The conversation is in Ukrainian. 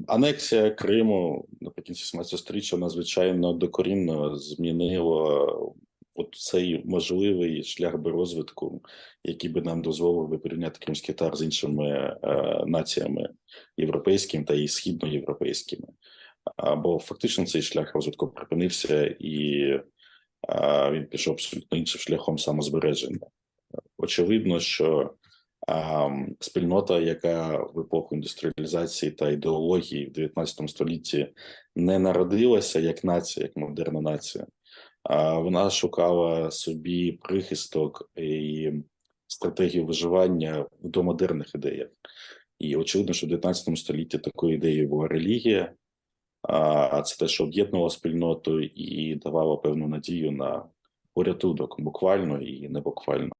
Анексія Криму наприкінці 17 століття надзвичайно докорінно змінила от цей можливий шлях би розвитку, який би нам дозволив би порівняти Кримський татар з іншими націями європейськими та і східноєвропейськими. Бо фактично цей шлях розвитку припинився і він пішов абсолютно іншим шляхом самозбереження. Очевидно, що спільнота, яка в епоху індустріалізації та ідеології в 19 столітті не народилася як нація, як модерна нація, вона шукала собі прихисток і стратегію виживання в домодерних ідеях. І очевидно, що в 19 столітті такою ідеєю була релігія, а це те, що об'єднувало спільноту і давало певну надію на порятунок, буквально і не буквально.